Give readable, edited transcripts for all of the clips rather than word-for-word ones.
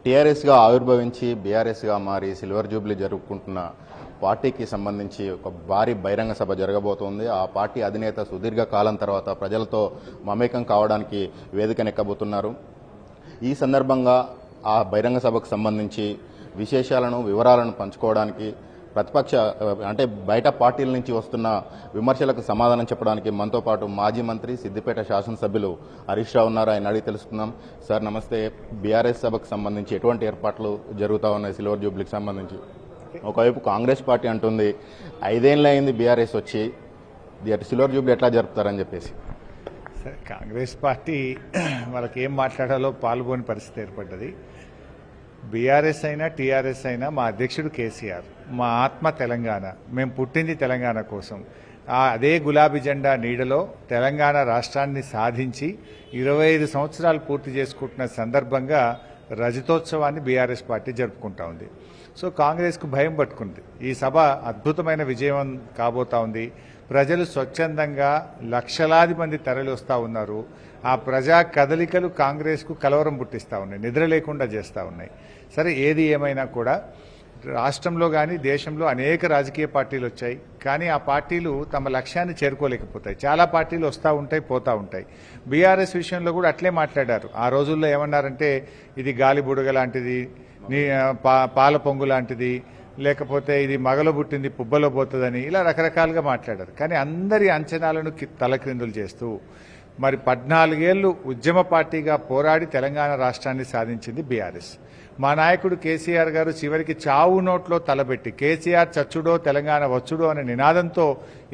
టీఆర్ఎస్గా ఆవిర్భవించి బీఆర్ఎస్గా మారి silver Jubilee జరుపుకుంటున్న పార్టీకి సంబంధించి ఒక భారీ బహిరంగ సభ జరగబోతోంది. ఆ పార్టీ అధినేత సుదీర్ఘ కాలం తర్వాత ప్రజలతో మమేకం కావడానికి వేదికనెక్కబోతున్నారు. ఈ సందర్భంగా ఆ బహిరంగ సభకు సంబంధించి విశేషాలను వివరాలను పంచుకోవడానికి ప్రతిపక్ష అంటే బయట పార్టీల నుంచి వస్తున్న విమర్శలకు సమాధానం చెప్పడానికి మనతో పాటు మాజీ మంత్రి సిద్దిపేట శాసనసభ్యులు హరీష్ రావు ఉన్నారు. ఆయన అడిగి తెలుసుకుందాం. సార్ నమస్తే. బీఆర్ఎస్ సభకు సంబంధించి ఎటువంటి ఏర్పాట్లు జరుగుతూ ఉన్నాయి సిల్వర్ జూబ్లీకి సంబంధించి? ఒకవైపు కాంగ్రెస్ పార్టీ అంటుంది 5 ఏళ్ళు అయింది బీఆర్ఎస్ వచ్చి, సిల్వర్ జూబ్లీ ఎట్లా జరుపుతారని చెప్పేసి. సరే, కాంగ్రెస్ పార్టీ వాళ్ళకి ఏం మాట్లాడాలో పాల్గొని పరిస్థితి ఏర్పడ్డది. బీఆర్ఎస్ అయినా టీఆర్ఎస్ అయినా మా అధ్యక్షుడు కేసీఆర్, మా ఆత్మ తెలంగాణ, మేము పుట్టింది తెలంగాణ కోసం. అదే గులాబీ జెండా నీడలో తెలంగాణ రాష్ట్రాన్ని సాధించి 25 సంవత్సరాలు పూర్తి చేసుకుంటున్న సందర్భంగా రజతోత్సవాన్ని బీఆర్ఎస్ పార్టీ జరుపుకుంటా ఉంది. సో కాంగ్రెస్కు భయం పట్టుకుంది. ఈ సభ అద్భుతమైన విజయం కాబోతా ఉంది. ప్రజలు స్వచ్ఛందంగా లక్షలాది మంది తరలి వస్తూ ఉన్నారు. ఆ ప్రజా కదలికలు కాంగ్రెస్కు కలవరం పుట్టిస్తూ ఉన్నాయి, నిద్ర లేకుండా చేస్తూ ఉన్నాయి. సరే, ఏది ఏమైనా కూడా రాష్ట్రంలో కానీ దేశంలో అనేక రాజకీయ పార్టీలు వచ్చాయి, కానీ ఆ పార్టీలు తమ లక్ష్యాన్ని చేరుకోలేకపోతాయి. చాలా పార్టీలు వస్తూ ఉంటాయి, పోతూ ఉంటాయి. బీఆర్ఎస్ విషయంలో కూడా అట్లే మాట్లాడారు. ఆ రోజుల్లో ఏమన్నారంటే ఇది గాలి బుడగ లాంటిది, పాల పొంగు లాంటిది, లేకపోతే ఇది మగలో పుట్టింది పుబ్బలో పోతుందని, ఇలా రకరకాలుగా మాట్లాడారు. కానీ అందరి అంచనాలను తలక్రిందులు చేస్తూ మరి 14 ఏళ్లు ఉద్యమ పార్టీగా పోరాడి తెలంగాణ రాష్ట్రాన్ని సాధించింది బీఆర్ఎస్. మా నాయకుడు కేసీఆర్ గారు చివరికి చావు నోట్లో తలబెట్టి కేసీఆర్ చచ్చుడో తెలంగాణ వచ్చుడో అనే నినాదంతో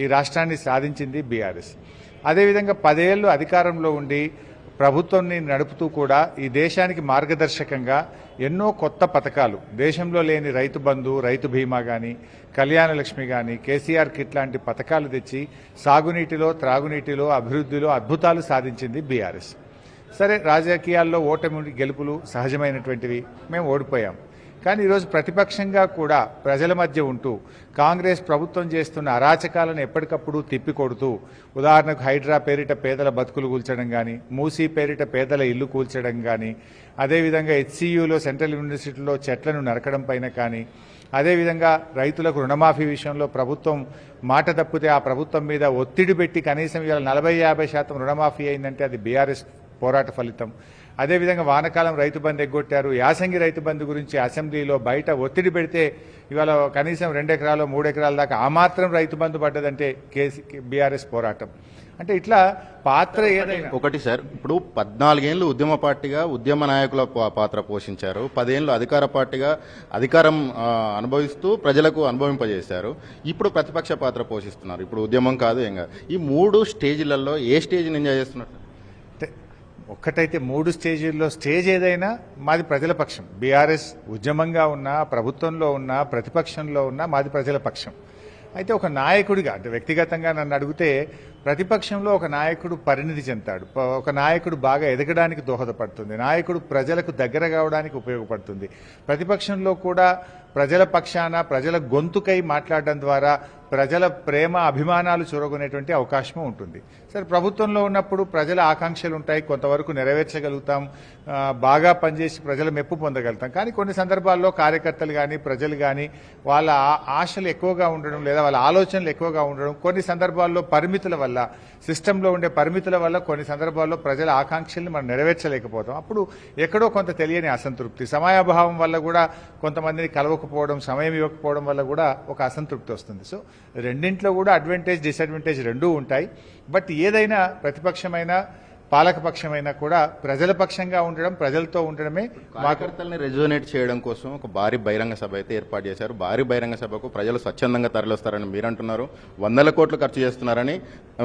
ఈ రాష్ట్రాన్ని సాధించింది బీఆర్ఎస్. అదేవిధంగా 10 ఏళ్లు అధికారంలో ఉండి ప్రభుత్వాన్ని నడుపుతూ కూడా ఈ దేశానికి మార్గదర్శకంగా ఎన్నో కొత్త పథకాలు, దేశంలో లేని రైతు బంధు, రైతు బీమా కానీ, కళ్యాణ లక్ష్మి కానీ, కేసీఆర్ కిట్ లాంటి పథకాలు తెచ్చి సాగునీటిలో, త్రాగునీటిలో, అభివృద్ధిలో అద్భుతాలు సాధించింది బీఆర్ఎస్. సరే, రాజకీయాల్లో ఓటమి గెలుపులు సహజమైనటువంటివి. మేము ఓడిపోయాం. కానీ ఈరోజు ప్రతిపక్షంగా కూడా ప్రజల మధ్య ఉంటూ కాంగ్రెస్ ప్రభుత్వం చేస్తున్న అరాచకాలను ఎప్పటికప్పుడు తిప్పికొడుతూ, ఉదాహరణకు హైడ్రా పేరిట పేదల బతుకులు కూల్చడం కానీ, మూసీ పేరిట పేదల ఇల్లు కూల్చడం కానీ, అదేవిధంగా హెచ్సియులో సెంట్రల్ యూనివర్సిటీలో చెట్లను నరకడం పైన కానీ, అదేవిధంగా రైతులకు రుణమాఫీ విషయంలో ప్రభుత్వం మాట తప్పితే ఆ ప్రభుత్వం మీద ఒత్తిడి పెట్టి కనీసం ఇవాళ 40-50% రుణమాఫీ అయిందంటే అది బీఆర్ఎస్ పోరాట ఫలితం. అదేవిధంగా వానకాలం రైతు బంధు ఎగ్గొట్టారు. యాసంగి రైతు బంధు గురించి అసెంబ్లీలో బయట ఒత్తిడి పెడితే ఇవాళ కనీసం 2 ఎకరాలు 3 ఎకరాల దాకా ఆ మాత్రం రైతు బంధు పడ్డదంటే బీఆర్ఎస్ పోరాటం. అంటే ఇట్లా పాత్ర ఏదైనా ఒకటి సార్, ఇప్పుడు 14 ఏళ్లు ఉద్యమ పార్టీగా ఉద్యమ నాయకుల పాత్ర పోషించారు. 10 ఏళ్లు అధికార పార్టీగా అధికారం అనుభవిస్తూ ప్రజలకు అనుభవింపజేశారు. ఇప్పుడు ప్రతిపక్ష పాత్ర పోషిస్తున్నారు. ఇప్పుడు ఉద్యమం కాదు ఏం కాదు. ఈ 3 స్టేజ్లలో ఏ స్టేజ్ని ఎంజాయ్ చేస్తున్నారు? ఒక్కటైతే 3 స్టేజీల్లో స్టేజ్ ఏదైనా మాది ప్రజల పక్షం. బీఆర్ఎస్ ఉద్యమంగా ఉన్నా, ప్రభుత్వంలో ఉన్నా, ప్రతిపక్షంలో ఉన్నా మాది ప్రజల పక్షం. అయితే ఒక నాయకుడిగా, అంటే వ్యక్తిగతంగా నన్ను అడిగితే ప్రతిపక్షంలో ఒక నాయకుడు పరిణితి చెందుతాడు, ఒక నాయకుడు బాగా ఎదగడానికి దోహదపడుతుంది, నాయకుడు ప్రజలకు దగ్గర కావడానికి ఉపయోగపడుతుంది. ప్రతిపక్షంలో కూడా ప్రజల పక్షాన ప్రజల గొంతుకై మాట్లాడడం ద్వారా ప్రజల ప్రేమ అభిమానాలు చూరగొనేటువంటి అవకాశం ఉంటుంది. సరే, ప్రభుత్వంలో ఉన్నప్పుడు ప్రజల ఆకాంక్షలు ఉంటాయి, కొంతవరకు నెరవేర్చగలుగుతాం, బాగా పనిచేసి ప్రజల మెప్పు పొందగలుగుతాం. కానీ కొన్ని సందర్భాల్లో కార్యకర్తలు కానీ ప్రజలు కానీ వాళ్ళ ఆశలు ఎక్కువగా ఉండడం లేదా వాళ్ళ ఆలోచనలు ఎక్కువగా ఉండడం, కొన్ని సందర్భాల్లో పరిమితుల వల్ల, సిస్టంలో ఉండే పరిమితుల వల్ల కొన్ని సందర్భాల్లో ప్రజల ఆకాంక్షల్ని మనం నెరవేర్చలేకపోతాం. అప్పుడు ఎక్కడో కొంత తెలియని అసంతృప్తి, సమయాభావం వల్ల కూడా కొంతమందిని కలవకపోవడం, సమయం ఇవ్వకపోవడం వల్ల కూడా ఒక అసంతృప్తి వస్తుంది. సో రెండింట్లో కూడా అడ్వాంటేజ్ డిసడ్వాంటేజ్ రెండూ ఉంటాయి. బట్ ఏదైనా ప్రతిపక్షమైన పాలకపక్షమైనా కూడా ప్రజల పక్షంగా ఉండడం, ప్రజలతో ఉండడమే. కార్యకర్తల్ని రెజోనేట్ చేయడం కోసం ఒక భారీ బహిరంగ సభ అయితే ఏర్పాటు చేశారు. భారీ బహిరంగ సభకు ప్రజలు స్వచ్ఛందంగా తరలిస్తారని మీరు అంటున్నారు. 100 కోట్లు ఖర్చు చేస్తున్నారని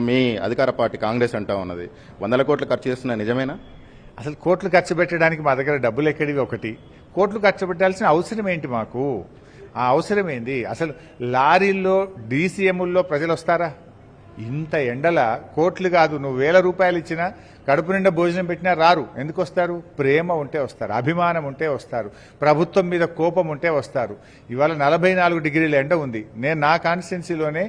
మీ అధికార పార్టీ కాంగ్రెస్ అంటా ఉన్నది. 100 కోట్లు ఖర్చు చేస్తున్నా నిజమేనా? అసలు కోట్లు ఖర్చు పెట్టడానికి మా దగ్గర డబ్బులు ఎక్కడివి? ఒకటి, కోట్లు ఖర్చు పెట్టాల్సిన అవసరం ఏంటి మాకు? ఆ అవసరం ఏంది? అసలు లారీల్లో డీసీఎంల్లో ప్రజలు వస్తారా? ఇంత ఎండల కోట్లు కాదు, నువ్వు 1000 రూపాయలు ఇచ్చినా, కడుపు నిండా భోజనం పెట్టినా రారు. ఎందుకు వస్తారు? ప్రేమ ఉంటే వస్తారు, అభిమానం ఉంటే వస్తారు, ప్రభుత్వం మీద కోపం ఉంటే వస్తారు. ఇవాళ 44 డిగ్రీల ఎండ ఉంది. నేను నా కాన్స్టిట్యున్సీలోనే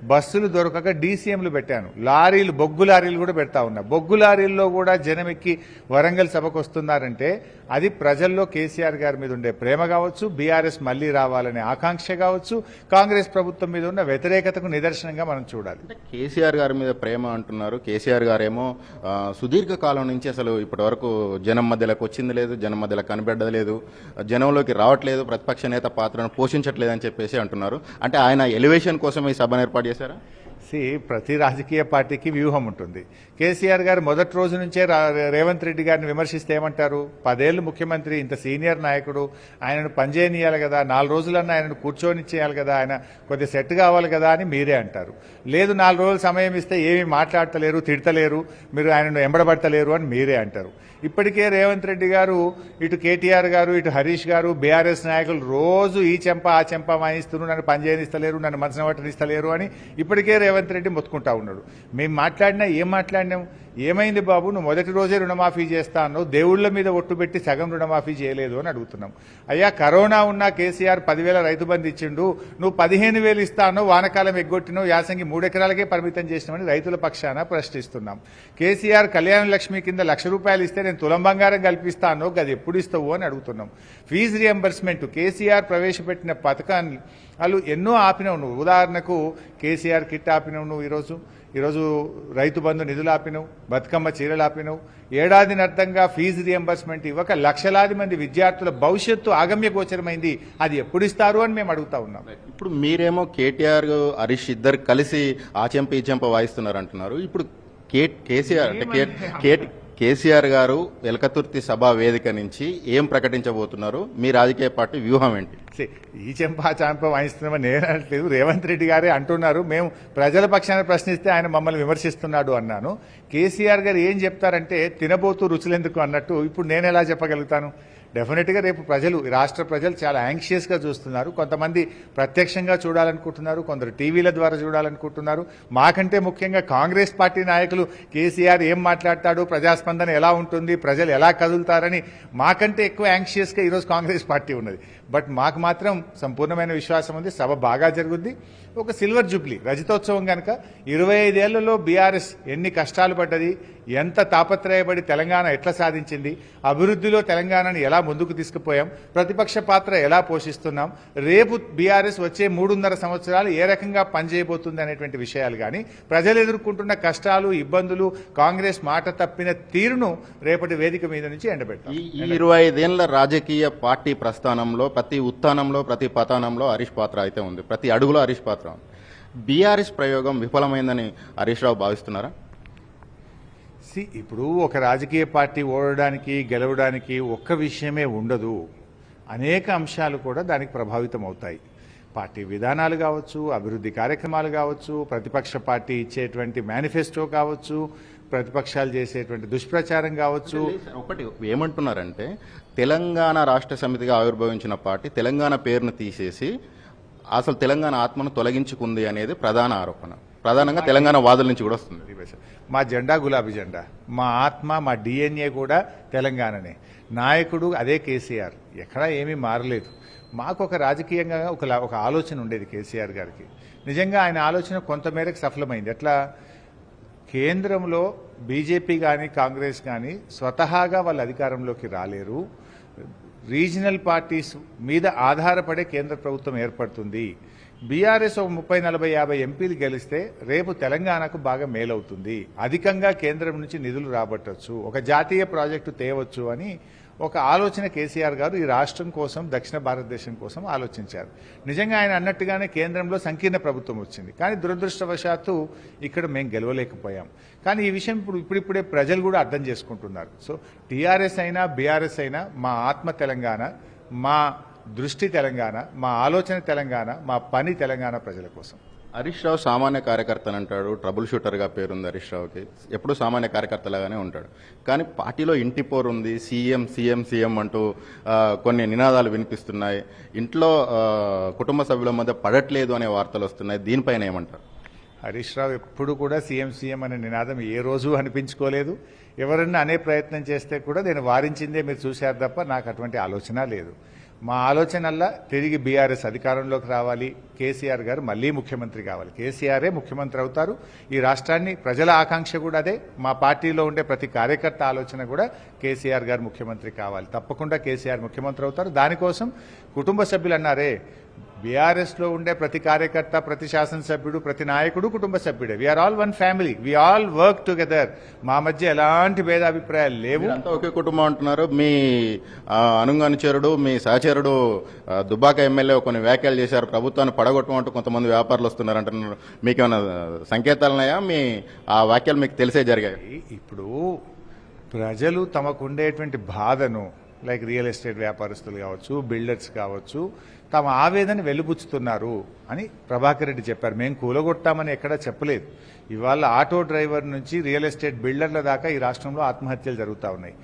బస్సులు దొరకక డీసీఎంలు పెట్టాను, లారీలు బొగ్గు లారీలు కూడా పెడతా ఉన్నా. బొగ్గు లారీల్లో కూడా జనం ఎక్కి వరంగల్ సభకు వస్తున్నారంటే అది ప్రజల్లో కేసీఆర్ గారి మీద ఉండే ప్రేమ కావచ్చు, బీఆర్ఎస్ మళ్లీ రావాలనే ఆకాంక్ష కావచ్చు, కాంగ్రెస్ ప్రభుత్వం మీద ఉన్న వ్యతిరేకతకు నిదర్శనంగా మనం చూడాలి. కేసీఆర్ గారి మీద ప్రేమ అంటున్నారు. కేసీఆర్ గారేమో సుదీర్ఘ కాలం నుంచి అసలు ఇప్పటి వరకు జనం మధ్యలోకి వచ్చింది లేదు, జనం మధ్యలో కనిపెట్టలేదు, జనంలోకి రావట్లేదు, ప్రతిపక్ష నేత పాత్రను పోషించట్లేదు అని చెప్పేసి అంటున్నారు. అంటే ఆయన ఎలివేషన్ కోసం ఈ సభను ఏర్పాటు చేశారా? ప్రతి రాజకీయ పార్టీకి వ్యూహం ఉంటుంది. కేసీఆర్ గారు మొదటి రోజు నుంచే రేవంత్ రెడ్డి గారిని విమర్శిస్తే ఏమంటారు? 10 ఏళ్ళు ముఖ్యమంత్రి, ఇంత సీనియర్ నాయకుడు, ఆయనను పనిచేయనియాలి కదా, 4 రోజులన్నా ఆయనను కూర్చొనిచ్చేయాలి కదా, ఆయన కొద్దిగా సెట్ కావాలి కదా అని మీరే అంటారు. లేదు 4 రోజులు సమయం ఇస్తే ఏమీ మాట్లాడతలేరు, తిడతలేరు, మీరు ఆయనను ఎంబడబడతలేరు అని మీరే అంటారు. ఇప్పటికే రేవంత్ రెడ్డి గారు, ఇటు కేటీఆర్ గారు, ఇటు హరీష్ గారు, బీఆర్ఎస్ నాయకులు రోజు ఈ చెంప ఆ చెంప వాయిస్తున్నారు, నన్ను పనిచేయనిస్తలేరు, నన్ను మనసున పట్టనిస్తలేరు అని ఇప్పటికే రేవంత్ రెడ్డి మొత్తుకుంటా ఉన్నాడు. మేము మాట్లాడినా ఏం మాట్లాడినాం? ఏమైంది బాబు, నువ్వు మొదటి రోజే రుణమాఫీ చేస్తా అన్నావు, దేవుళ్ల మీద ఒట్టు పెట్టి సగం రుణమాఫీ చేయలేదు అని అడుగుతున్నాం. అయ్యా కరోనా ఉన్నా కేసీఆర్ 10,000 రైతు బంధు ఇచ్చిండు, నువ్వు 15,000 ఇస్తా అన్నావు, వానకాలం ఎగ్గొట్టినావు, యాసంగి 3 ఎకరాలకే పరిమితం చేసినామని రైతుల పక్షాన ప్రశ్నిస్తున్నాం. కేసీఆర్ కళ్యాణ లక్ష్మి కింద ₹1,00,000 ఇస్తే నేను తులం బంగారం కల్పిస్తా అన్నావు, అది ఎప్పుడు ఇస్తావు అని అడుగుతున్నాం. ఫీజు రియంబర్స్మెంట్ కేసీఆర్ ప్రవేశపెట్టిన పథకాన్ని వాళ్ళు ఎన్నో ఆపినావు నువ్వు. ఉదాహరణకు కేసీఆర్ కిట్ ఆపినావు నువ్వు, ఈరోజు రైతు బంధు నిధులు ఆపినవు, బతుకమ్మ చీరలు ఆపినవు, ఏడాదిని అర్థంగా ఫీజు రియంబర్స్మెంట్ ఇవ్వక లక్షలాది మంది విద్యార్థుల భవిష్యత్తు ఆగమ్య గోచరమైంది, అది ఎప్పుడు ఇస్తారు అని మేము అడుగుతా ఉన్నాం. ఇప్పుడు మీరేమో కేటీఆర్ హరీష్ ఇద్దరు కలిసి ఆ చెంప ఈ చెంప వాయిస్తున్నారు అంటున్నారు. ఇప్పుడు కేసీఆర్ అంటే కేసీఆర్ గారు ఎలకతుర్తి సభా వేదిక నుంచి ఏం ప్రకటించబోతున్నారు? మీ రాజకీయ పార్టీ వ్యూహం ఏంటి? ఈ చెంప ఆ చెంప వాయిస్తున్నామని నేను అనట్లేదు, రేవంత్ రెడ్డి గారే అంటున్నారు. మేము ప్రజల పక్షాన ప్రశ్నిస్తే ఆయన మమ్మల్ని విమర్శిస్తున్నాడు అన్నాను. కేసీఆర్ గారు ఏం చెప్తారంటే తినబోతూ రుచులెందుకు అన్నట్టు ఇప్పుడు నేను ఎలా చెప్పగలుగుతాను? డెఫినెట్గా రేపు ప్రజలు, రాష్ట్ర ప్రజలు చాలా యాంగ్షియస్గా చూస్తున్నారు. కొంతమంది ప్రత్యక్షంగా చూడాలనుకుంటున్నారు, కొందరు టీవీల ద్వారా చూడాలనుకుంటున్నారు. మాకంటే ముఖ్యంగా కాంగ్రెస్ పార్టీ నాయకులు కేసీఆర్ ఏం మాట్లాడతాడు, ప్రజాస్పందన ఎలా ఉంటుంది, ప్రజలు ఎలా కదులుతారని మాకంటే ఎక్కువ యాంగ్షియస్గా ఈరోజు కాంగ్రెస్ పార్టీ ఉన్నది. బట్ మాకు మాత్రం సంపూర్ణమైన విశ్వాసం ఉంది, సభ బాగా జరుగుద్ది. ఒక సిల్వర్ జూబ్లీ రజతోత్సవం కనుక 25 ఏళ్లలో బీఆర్ఎస్ ఎన్ని కష్టాలు పడ్డది, ఎంత తాపత్రయపడి తెలంగాణ ఎట్లా సాధించింది, అభివృద్ధిలో తెలంగాణను ఎలా ముందుకు తీసుకుపోయాం, ప్రతిపక్ష పాత్ర ఎలా పోషిస్తున్నాం, రేపు బీఆర్ఎస్ వచ్చే 3.5 సంవత్సరాలు ఏ రకంగా పనిచేయబోతుంది అనేటువంటి విషయాలు కానీ, ప్రజలు ఎదుర్కొంటున్న కష్టాలు, ఇబ్బందులు, కాంగ్రెస్ మాట తప్పిన తీరును రేపటి వేదిక మీద నుంచి ఎండబెట్టాం. ఈ 25 ఏళ్ల రాజకీయ పార్టీ ప్రస్థానంలో ప్రతి ఉత్థానంలో, ప్రతి పతనంలో హరీష్ పాత్ర అయితే ఉంది, ప్రతి అడుగులో హరీష్ పాత్ర. బీఆర్ఎస్ ప్రయోగం విఫలమైందని హరీష్ రావు భావిస్తున్నారా? ఇప్పుడు ఒక రాజకీయ పార్టీ ఓడడానికి, గెలవడానికి ఒక్క విషయమే ఉండదు, అనేక అంశాలు కూడా దానికి ప్రభావితం అవుతాయి. పార్టీ విధానాలు కావచ్చు, అభివృద్ధి కార్యక్రమాలు కావచ్చు, ప్రతిపక్ష పార్టీ ఇచ్చేటువంటి మేనిఫెస్టో కావచ్చు, ప్రతిపక్షాలు చేసేటువంటి దుష్ప్రచారం కావచ్చు. ఒకటి ఏమంటున్నారంటే తెలంగాణ రాష్ట్ర సమితిగా ఆవిర్భవించిన పార్టీ తెలంగాణ పేరును తీసేసి అసలు తెలంగాణ ఆత్మను తొలగించుకుంది అనేది ప్రధాన ఆరోపణ. ప్రధానంగా తెలంగాణ వాదుల నుంచి కూడా వస్తుంది. మా జెండా గులాబీ జెండా, మా ఆత్మ, మా డిఎన్ఏ కూడా తెలంగాణనే. నాయకుడు అదే కేసీఆర్, ఎక్కడా ఏమీ మారలేదు. మాకు ఒక రాజకీయంగా ఒక ఆలోచన ఉండేది కేసీఆర్ గారికి. నిజంగా ఆయన ఆలోచన కొంతమేరకు సఫలమైంది. ఎట్లా? కేంద్రంలో బీజేపీ కానీ కాంగ్రెస్ కానీ స్వతహాగా వాళ్ళు అధికారంలోకి రాలేరు, రీజనల్ పార్టీస్ మీద ఆధారపడే కేంద్ర ప్రభుత్వం ఏర్పడుతుంది. బీఆర్ఎస్ ఒక 30, 40, 50 ఎంపీలు గెలిస్తే రేపు తెలంగాణకు బాగా మేలవుతుంది, అధికంగా కేంద్రం నుంచి నిధులు రాబట్టవచ్చు, ఒక జాతీయ ప్రాజెక్టు తేవచ్చు అని ఒక ఆలోచన కేసీఆర్ గారు ఈ రాష్ట్రం కోసం, దక్షిణ భారతదేశం కోసం ఆలోచించారు. నిజంగా ఆయన అన్నట్టుగానే కేంద్రంలో సంకీర్ణ ప్రభుత్వం వచ్చింది, కానీ దురదృష్టవశాత్తు ఇక్కడ మేము గెలవలేకపోయాం. కానీ ఈ విషయం ఇప్పుడిప్పుడే ప్రజలు కూడా అర్థం చేసుకుంటున్నారు. సో టీఆర్ఎస్ అయినా బీఆర్ఎస్ అయినా మా ఆత్మ తెలంగాణ, మా దృష్టి తెలంగాణ, మా ఆలోచన తెలంగాణ, మా పని తెలంగాణ ప్రజల కోసం. హరీష్ రావు సామాన్య కార్యకర్త అని అంటాడు, ట్రబుల్ షూటర్గా పేరుంది హరీష్ రావుకి, ఎప్పుడు సామాన్య కార్యకర్తలాగానే ఉంటాడు. కానీ పార్టీలో ఇంటి పోరు ఉంది, సీఎం సీఎం సీఎం అంటూ కొన్ని నినాదాలు వినిపిస్తున్నాయి, ఇంట్లో కుటుంబ సభ్యుల మధ్య పడట్లేదు అనే వార్తలు వస్తున్నాయి. దీనిపైన ఏమంటారు? హరీష్ రావు ఎప్పుడు కూడా సీఎం సీఎం అనే నినాదం ఏ రోజు అనిపించుకోలేదు. ఎవరన్నా అనే ప్రయత్నం చేస్తే కూడా నేను వారించిందే మీరు చూశారు తప్ప నాకు అటువంటి ఆలోచన లేదు. మా ఆలోచనల్లా తిరిగి బీఆర్ఎస్ అధికారంలోకి రావాలి, కేసీఆర్ గారు మళ్లీ ముఖ్యమంత్రి కావాలి. కేసీఆరే ముఖ్యమంత్రి అవుతారు. ఈ రాష్ట్రాన్ని ప్రజల ఆకాంక్ష కూడా అదే. మా పార్టీలో ఉండే ప్రతి కార్యకర్త ఆలోచన కూడా కేసీఆర్ గారు ముఖ్యమంత్రి కావాలి. తప్పకుండా కేసీఆర్ ముఖ్యమంత్రి అవుతారు. దానికోసం కుటుంబ సభ్యులు అన్నారే, బీఆర్ఎస్ లో ఉండే ప్రతి కార్యకర్త, ప్రతి శాసనసభ్యుడు, ప్రతి నాయకుడు కుటుంబ సభ్యుడే. We are all one family, we all work together. మా మధ్య ఎలాంటి భేదాభిప్రాయాలు లేవు. అంతా ఒకే కుటుంబం అంటున్నారు. మీ అనుచరుడు, మీ సహచరుడు దుబ్బాక ఎమ్మెల్యే కొన్ని వ్యాఖ్యలు చేశారు, ప్రభుత్వాన్ని పడగొట్టమంటూ కొంతమంది వ్యాపారులు వస్తున్నారు అంటున్నారు. మీకు ఏమైనా సంకేతాలున్నాయా? మీ ఆ వ్యాఖ్యలు మీకు తెలిసే జరిగాయి? ఇప్పుడు ప్రజలు తమకు ఉండేటువంటి బాధను, లైక్ రియల్ ఎస్టేట్ వ్యాపారస్తులు కావచ్చు, బిల్డర్స్ కావచ్చు, తమ ఆవేదన వెలుబుచ్చుతున్నారు అని ప్రభాకర్ రెడ్డి చెప్పారు. మేము కూలగొట్టామని ఎక్కడా చెప్పలేదు. ఇవాళ ఆటో డ్రైవర్ నుంచి రియల్ ఎస్టేట్ బిల్డర్ల దాకా ఈ రాష్ట్రంలో ఆత్మహత్యలు జరుగుతూ ఉన్నాయి.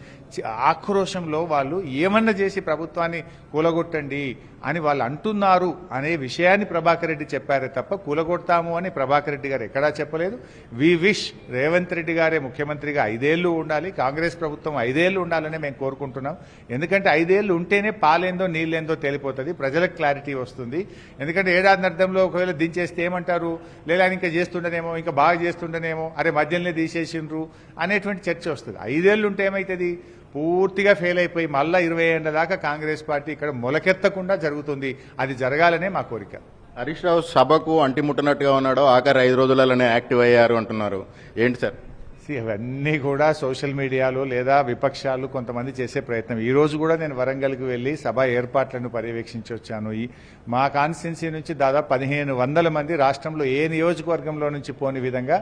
ఆక్రోశంలో వాళ్ళు ఏమన్నా చేసి ప్రభుత్వాన్ని కూలగొట్టండి అని వాళ్ళు అంటున్నారు అనే విషయాన్ని ప్రభాకర్ రెడ్డి చెప్పారే తప్ప కూలగొడతాము అని ప్రభాకర్ రెడ్డి గారు ఎక్కడా చెప్పలేదు. వి విష్ రేవంత్ రెడ్డి గారే ముఖ్యమంత్రిగా 5 ఏళ్లు ఉండాలి, కాంగ్రెస్ ప్రభుత్వం 5 ఏళ్లు ఉండాలని మేము కోరుకుంటున్నాం. ఎందుకంటే 5 ఏళ్లు ఉంటేనే పాలేందో నీళ్ళేందో తేలిపోతుంది, ప్రజలకు క్లారిటీ వస్తుంది. ఎందుకంటే ఏడాది అర్థంలో ఒకవేళ దించేస్తే ఏమంటారు, లేదా ఇంకా చేస్తుండనేమో, ఇంకా బాగా చేస్తుండనేమో, అరే మధ్యలోనే తీసేసిండ్రు అనేటువంటి చర్చ వస్తుంది. 5 ఏళ్లు ఉంటే ఏమైతుంది, పూర్తిగా ఫెయిల్ అయిపోయి మళ్ళా 20 ఏళ్ల దాకా కాంగ్రెస్ పార్టీ ఇక్కడ మొలకెత్తకుండా జరుగుతుంది. అది జరగాలనే మా కోరిక. హరీష్ రావు సభకు అంటిముట్టనట్టుగా ఉన్నాడు, ఆఖరి 5 రోజులలోనే యాక్టివ్ అయ్యారు అంటున్నారు. ఏంటి సార్? అవన్నీ కూడా సోషల్ మీడియాలో లేదా విపక్షాలు కొంతమంది చేసే ప్రయత్నం. ఈ రోజు కూడా నేను వరంగల్కి వెళ్లి సభ ఏర్పాట్లను పర్యవేక్షించి వచ్చాను. మా కాన్స్టిట్యున్సీ నుంచి దాదాపు 1500 మంది, రాష్ట్రంలో ఏ నియోజకవర్గంలో నుంచి పోని విధంగా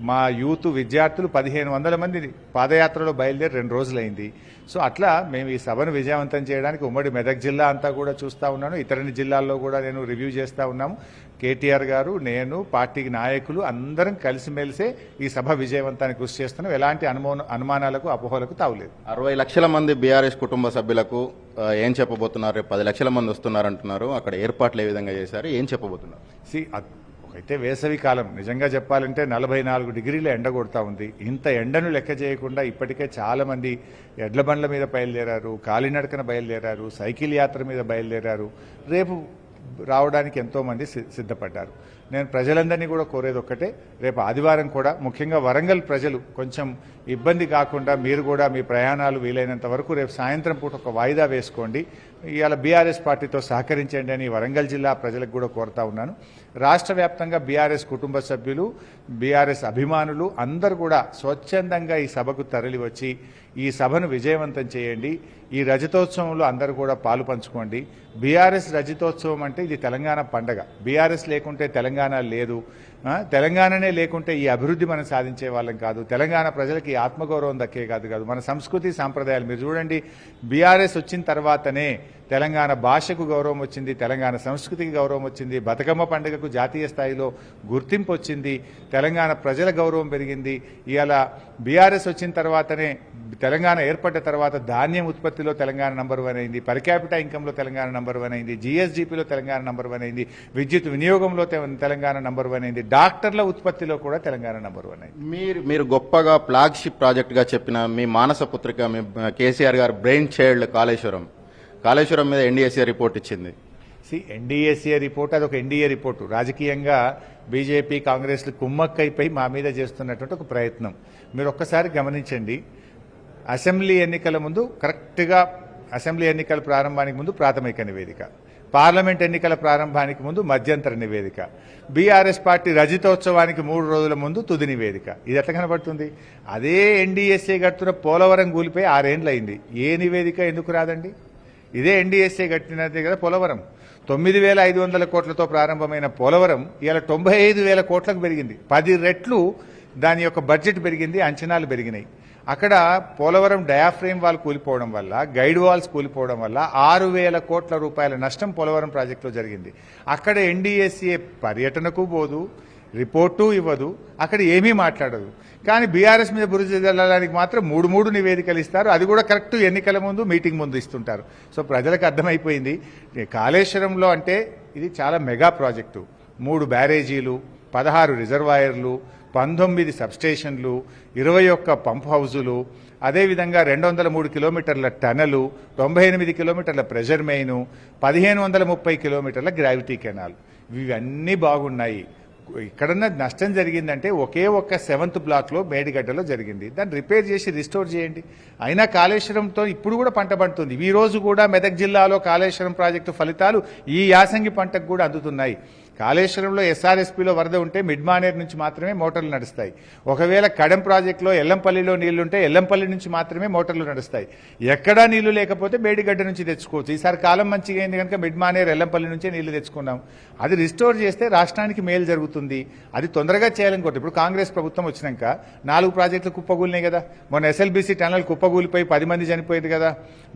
మా యూత్ విద్యార్థులు 1500 మంది పాదయాత్రలో బయలుదేరి 2 రోజులైంది. సో అట్లా మేము ఈ సభను విజయవంతం చేయడానికి ఉమ్మడి మెదక్ జిల్లా అంతా కూడా చూస్తూ ఉన్నాను. ఇతర జిల్లాల్లో కూడా నేను రివ్యూ చేస్తూ ఉన్నాము. కేటీఆర్ గారు, నేను, పార్టీ నాయకులు అందరం కలిసిమెలిసే ఈ సభ విజయవంతానికి కృషి చేస్తున్నాం. ఎలాంటి అనుమానాలకు, అపోహలకు తావులేదు. 60 లక్షల మంది బీఆర్ఎస్ కుటుంబ సభ్యులకు ఏం చెప్పబోతున్నారు? 10 లక్షల మంది వస్తున్నారంటున్నారు. అక్కడ ఏర్పాట్లు ఏ విధంగా చేశారు? ఏం చెప్పబోతున్నారు? అయితే వేసవి కాలం నిజంగా చెప్పాలంటే 44 డిగ్రీల ఎండ కొడతా ఉంది. ఇంత ఎండను లెక్క చేయకుండా ఇప్పటికే చాలా మంది ఎడ్ల బండ్ల మీద బయలుదేరారు, కాలినడకన బయలుదేరారు, సైకిల్ యాత్ర మీద బయలుదేరారు. రేపు రావడానికి ఎంతో మంది సిద్ధపడ్డారు. నేను ప్రజలందరినీ కూడా కోరేది ఒక్కటే, రేపు ఆదివారం కూడా ముఖ్యంగా వరంగల్ ప్రజలు కొంచెం ఇబ్బంది కాకుండా మీరు కూడా మీ ప్రయాణాలు వీలైనంత వరకు రేపు సాయంత్రం పూట ఒక వాయిదా వేసుకోండి. ఇవాళ బీఆర్ఎస్ పార్టీతో సహకరించండి అని వరంగల్ జిల్లా ప్రజలకు కూడా కోరుతా ఉన్నాను. రాష్ట్ర వ్యాప్తంగా బీఆర్ఎస్ కుటుంబ సభ్యులు, బీఆర్ఎస్ అభిమానులు అందరూ కూడా స్వచ్ఛందంగా ఈ సభకు తరలి వచ్చి ఈ సభను విజయవంతం చేయండి. ఈ రజతోత్సవంలో అందరూ కూడా పాలు పంచుకోండి. బీఆర్ఎస్ రజతోత్సవం అంటే ఇది తెలంగాణ పండగ. బీఆర్ఎస్ లేకుంటే తెలంగాణ లేదు, తెలంగాణనే లేకుంటే ఈ అభివృద్ధి మనం సాధించే వాళ్ళం కాదు. తెలంగాణ ప్రజలకి ఆత్మగౌరవం దక్కే కాదు మన సంస్కృతి సాంప్రదాయాలు. మీరు చూడండి, బీఆర్ఎస్ వచ్చిన తర్వాతనే తెలంగాణ భాషకు గౌరవం వచ్చింది, తెలంగాణ సంస్కృతికి గౌరవం వచ్చింది, బతుకమ్మ పండుగకు జాతీయ స్థాయిలో గుర్తింపు వచ్చింది, తెలంగాణ ప్రజల గౌరవం పెరిగింది. ఇవాళ బీఆర్ఎస్ వచ్చిన తర్వాతనే తెలంగాణ ఏర్పడ్డ తర్వాత ధాన్యం ఉత్పత్తిలో తెలంగాణ నంబర్ 1 అయింది, పర్ క్యాపిటా ఇన్కంలో తెలంగాణ నంబర్ 1 అయింది, జీఎస్డీపీలో తెలంగాణ నంబర్ 1 అయింది, విద్యుత్ వినియోగంలో తెలంగాణ నంబర్ 1 అయింది, డాక్టర్ల ఉత్పత్తిలో కూడా తెలంగాణ నంబర్ 1 అయింది. మీరు గొప్పగా ఫ్లాగ్షిప్ ప్రాజెక్టుగా చెప్పిన మీ మానస పుత్రిక, మీ కేసీఆర్ గారు బ్రెయిన్ చైల్డ్ కాళేశ్వరం మీద ఎన్డీఏసీ రిపోర్ట్ ఇచ్చింది. ఎన్డీఏసీ రిపోర్ట్ అదొక ఎన్డీఏ రిపోర్టు. రాజకీయంగా బీజేపీ కాంగ్రెస్లు కుమ్మక్కైపోయి మా మీద చేస్తున్నటువంటి ఒక ప్రయత్నం. మీరు ఒక్కసారి గమనించండి, అసెంబ్లీ ఎన్నికల ముందు కరెక్ట్గా అసెంబ్లీ ఎన్నికల ప్రారంభానికి ముందు ప్రాథమిక నివేదిక, పార్లమెంట్ ఎన్నికల ప్రారంభానికి ముందు మధ్యంతర నివేదిక, బీఆర్ఎస్ పార్టీ రజతోత్సవానికి 3 రోజుల ముందు తుది నివేదిక. ఇది ఎట్లా కనబడుతుంది? అదే ఎన్డీఎస్ఏ కడుతున్న పోలవరం కూలిపోయి 6 ఏళ్ళు అయింది. ఏ నివేదిక ఎందుకు రాదండి? ఇదే ఎన్డీఎస్ఏ కట్టినదే కదా పోలవరం. 9,500 కోట్లతో ప్రారంభమైన పోలవరం ఇవాళ 95,000 కోట్లకు పెరిగింది. 10 రెట్లు దాని యొక్క బడ్జెట్ పెరిగింది, అంచనాలు పెరిగినాయి. అక్కడ పోలవరం డయాఫ్రేమ్ వాల్ కూలిపోవడం వల్ల, గైడ్ వాల్స్ కూలిపోవడం వల్ల 6,000 కోట్ల రూపాయల నష్టం పోలవరం ప్రాజెక్టులో జరిగింది. అక్కడ ఎన్డీఎస్ఏ పర్యటనకు పోదు, రిపోర్టు ఇవ్వదు, అక్కడ ఏమీ మాట్లాడదు. కానీ బీఆర్ఎస్ మీద బురద జల్లడానికి మాత్రం 3 నివేదికలు ఇస్తారు. అది కూడా కరెక్ట్ ఎన్నికల ముందు, మీటింగ్ ముందు ఇస్తుంటారు. సో ప్రజలకు అర్థమైపోయింది, కాళేశ్వరంలో అంటే ఇది చాలా మెగా ప్రాజెక్టు. 3 బ్యారేజీలు, 16 రిజర్వాయర్లు, 19 సబ్స్టేషన్లు, 21 పంప్ హౌజులు, అదేవిధంగా 203 కిలోమీటర్ల టనలు, 98 కిలోమీటర్ల ప్రెషర్ మెయిన్, 1530 కిలోమీటర్ల గ్రావిటీ కెనాల్, ఇవన్నీ బాగున్నాయి. ఇక్కడన్నా నష్టం జరిగిందంటే ఒకే ఒక్క 7th బ్లాక్లో మేడిగడ్డలో జరిగింది. దాన్ని రిపేర్ చేసి రిస్టోర్ చేయండి. అయినా కాళేశ్వరంతో ఇప్పుడు కూడా పంట పండుతుంది. ఈ రోజు కూడా మెదక్ జిల్లాలో కాళేశ్వరం ప్రాజెక్టు ఫలితాలు ఈ యాసంగి పంటకు కూడా అందుతున్నాయి. కాళేశ్వరంలో ఎస్ఆర్ఎస్పీలో వరద ఉంటే మిడ్మానేర్ నుంచి మాత్రమే మోటార్లు నడుస్తాయి. ఒకవేళ కడెం ప్రాజెక్టులో ఎల్లంపల్లిలో నీళ్లుంటే ఎల్లంపల్లి నుంచి మాత్రమే మోటార్లు నడుస్తాయి. ఎక్కడా నీళ్లు లేకపోతే మేడిగడ్డ నుంచి తెచ్చుకోవచ్చు. ఈసారి కాలం మంచిగా అయింది కనుక మిడ్మానేర్ ఎల్లంపల్లి నుంచే నీళ్లు తెచ్చుకున్నాం. అది రిస్టోర్ చేస్తే రాష్ట్రానికి మేలు జరుగుతుంది. అది తొందరగా చేయాలనుకోండి. ఇప్పుడు కాంగ్రెస్ ప్రభుత్వం వచ్చినాక 4 ప్రాజెక్టులు కుప్పగూలినాయి కదా. మొన్న ఎస్ఎల్బీసీ టనల్ కుప్పగూలిపోయి 10 మంది చనిపోయింది కదా.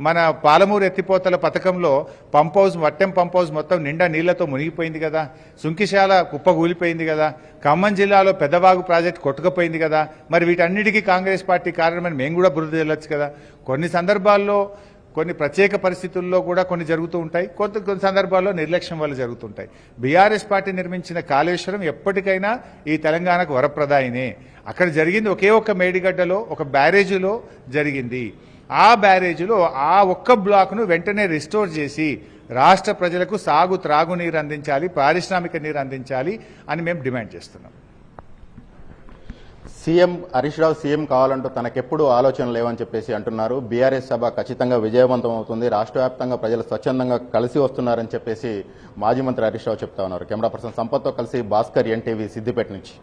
మన పాలమూరు ఎత్తిపోతల పథకంలో pump house, Vattem pump house మొత్తం నిండా నీళ్లతో మునిగిపోయింది కదా. సుంకిశాల కుప్పగూలిపోయింది కదా. ఖమ్మం జిల్లాలో పెద్దవాగు ప్రాజెక్టు కొట్టుకుపోయింది కదా. మరి వీటన్నిటికీ కాంగ్రెస్ పార్టీ కారణమని మేము కూడా బురద చెల్లొచ్చు కదా. కొన్ని సందర్భాల్లో కొన్ని ప్రత్యేక పరిస్థితుల్లో కూడా కొన్ని జరుగుతూ ఉంటాయి. కొన్ని సందర్భాల్లో నిర్లక్ష్యం వల్ల జరుగుతుంటాయి. బీఆర్ఎస్ పార్టీ నిర్మించిన కాళేశ్వరం ఎప్పటికైనా ఈ తెలంగాణకు వరప్రదాయినే. అక్కడ జరిగింది ఒకే ఒక్క మేడిగడ్డలో ఒక బ్యారేజీలో జరిగింది. ఆ బ్యారేజీలో ఆ ఒక్క బ్లాక్ను వెంటనే రిస్టోర్ చేసి రాష్ట్ర ప్రజలకు సాగు త్రాగునీరు అందించాలి, పారిశ్రామిక నీరు అందించాలి అని మేము డిమాండ్ చేస్తున్నాం. సీఎం హరీష్ రావు సీఎం కావాలంటూ తనకెప్పుడు ఆలోచన లేవని చెప్పేసి అంటున్నారు. బీఆర్ఎస్ సభ ఖచ్చితంగా విజయవంతం అవుతుంది, రాష్ట్ర వ్యాప్తంగా ప్రజలు స్వచ్ఛందంగా కలిసి వస్తున్నారని చెప్పేసి మాజీ మంత్రి హరీష్ రావు చెప్తా ఉన్నారు. కెమెరా పర్సన్ సంపత్తో కలిసి భాస్కర్, ఎన్టీవీ, సిద్దిపేట నుంచి.